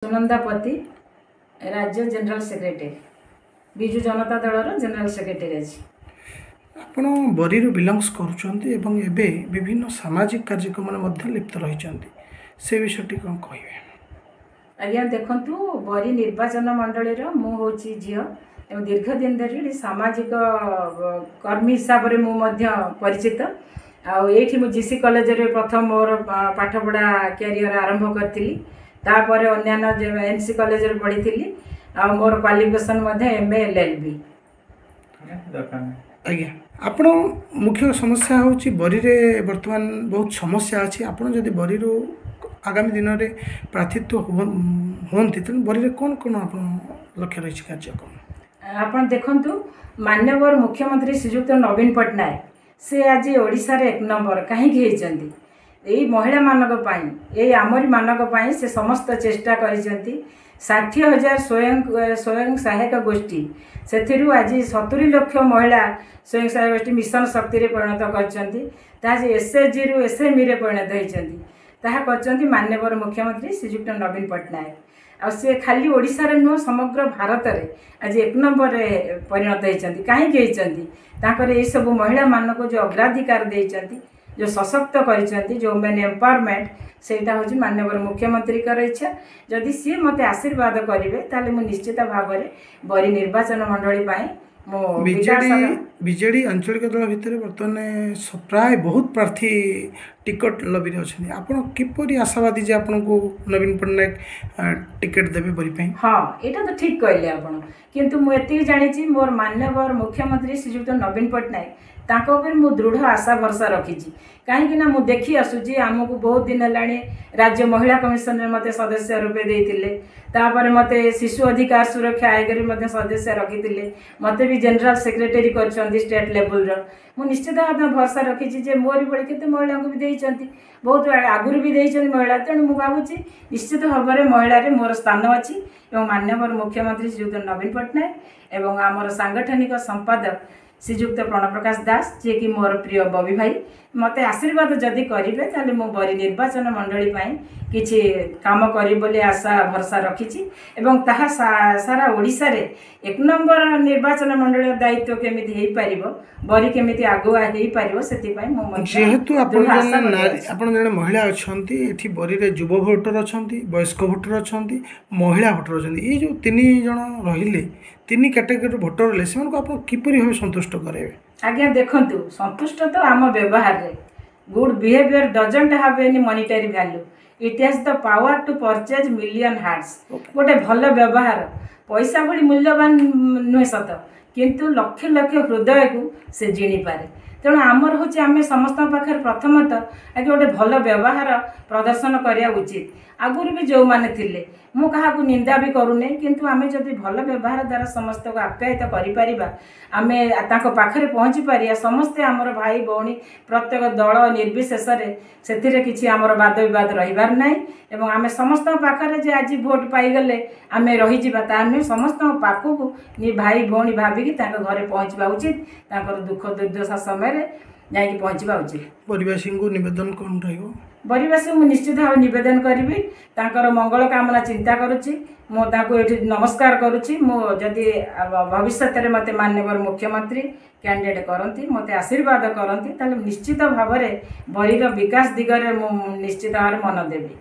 सुनंदापति राज्य general secretary Biju Janata Dal general secretary अच्छी आपण बरी बिलंग्स करुँचे विभिन्न सामाजिक कार्यक्रम लिप्त रही से विषय कौन कहे आज्ञा देखु बरी निर्वाचन मंडल मुझे झील और दीर्घ दिन धरी सामाजिक कर्मी हिसाब से मुझे परिचित आठी मु जीसी कॉलेज रे प्रथम मोर पाठपढ़ा कैरियर आरंभ करी तापर अन्य एनसी कॉलेज रे पढ़ी थी आ मोर क्वालिफिकेशन MA LLB। आज्ञा आपण मुख्य समस्या हूँ बरी रे वर्तमान बहुत समस्या अच्छी आपड़ जदि बरी आगामी दिन में प्रार्थित्व होती तेल बरी कौन कौन आप लक्ष्य रही कार्यक्रम आप देखु माननीय मुख्यमंत्री श्रीजुक्त नवीन पट्टनायक से आज ओडिशा रे 1 नंबर कहीं यही महिला मानक आमरी मानक से समस्त चेष्टा करिसेंती 60,000 स्वयं सहायक गोष्ठी से आज 70 लाख महिला स्वयं सहायक गोष्ठी मिशन शक्ति रे परिणत कर SHG रु SME रे परिणत होती माननीय मुख्यमंत्री श्रीजुक्त नवीन पट्टनायक आ सी खाली ओडिशा रे नुह समग्र भारत रे आज 1 नंबर परिणत होती कहीं ये सब महिला मानक जो अग्राधिकार देइचंती जो सशक्त कर जो मेन एम्पावरमेंट सेटा हूँ माननीय मुख्यमंत्री इच्छा जदि सी मत आशीर्वाद करेंगे ताले मु निश्चित भाव में बरी निर्वाचन मंडली बीजेडी आंचलिक दल भितर बर्तमान प्राय बहुत प्रार्थी टिकट लबी अच्छा आपड़ किपरि आशावादी जे आपन को नवीन पट्टनायक टिकट देवे बरी हाँ यहाँ तो ठीक कहले आपन किंतु मुझे जानी मोर माननीय मुख्यमंत्री श्रीजुक्त नवीन पट्टनायक मु दृढ़ आशा भरसा रखी कहीं मुझे देखी आसूची आमको बहुत दिन है राज्य महिला कमिशन में मत सदस्य रूपे देते मत शिशु अधिकार सुरक्षा आयोग में सदस्य रखी मत भी जनरल सेक्रेटरी कर स्टेट लेवल मु निश्चित भाव भरसा रखी मोरी भाई केते महिला को भी देइचंती बहुत आगुरी भी देइचंती महिला तेणु मुझे भावुची निश्चित भाव में महिला मोर स्थान अच्छी माननीय मुख्यमंत्री श्रीयुक्त नवीन पट्टनायक एवं आमर सांगठनिक संपादक श्रीजुक्त प्रणव प्रकाश दास जी कि मोर प्रिय बबी भाई मत आशीर्वाद जदि करेंगे ताले मु बरी निर्वाचन मंडली किछि काम करी बोले आशा भरसा रखी सारा ओडिशा रे 1 नंबर निर्वाचन मंडल दायित्व केमिति हेई पारिबो बरी केमिति आगुआ हेई पारिबो सेति पई मो जेहेतु आपण जने महिला अछंती एठी बरी रे युवा वोटर अछंती वयस्क वोटर अछंती महिला वोटर अछंती ए जो 3 जण रहिले 3 कैटेगरी वोटर ले से आप किपरि भाव संतुष्ट करेंगे आज्ञा देखंतु संतुष्ट तो आम व्यवहार रे good behaviour doesn't have any monetary value it has the power to purchase million hearts गोटे भल व्यवहार पैसा भली मूल्यवान नुहे सत किंतु लक्ष लक्ष हृदय को से जिणी पारे तेणु आमर हूँ आम समस्त पाखे प्रथमतः आगे गोटे भल व्यवहार प्रदर्शन करने उचित आगुरी भी जो मैंने थे मु क्या निंदा भी करूने किंतु आम जब भल व्यवहार द्वारा समस्त को आप्यायित करें आम पाखे पहुँची पारिया समस्ते आमर भाई भौणी प्रत्येक दल निर्विशेष से किसी आमर वाद विवाद रहीबार ना एवं आम समस्त पाखे आज भोट पाईगले आम रही नुहे समस्त पाखक भाई भौणी भाविकी घरे पहुँचवा उचित दुख दुर्दशा समय जाकि पहुँचवा उचित परिवासी को निवेदन कौन रही बरीवासी मुझे निश्चित भाव निवेदन करी मंगल कामना चिंता करुच्ची मुझे नमस्कार करुच्ची जदि भविष्य में मत माननीय मुख्यमंत्री कैंडिडेट करती मत आशीर्वाद करती निश्चित भाव में बरीर विकास दिगरे निश्चित भाव मन देवी।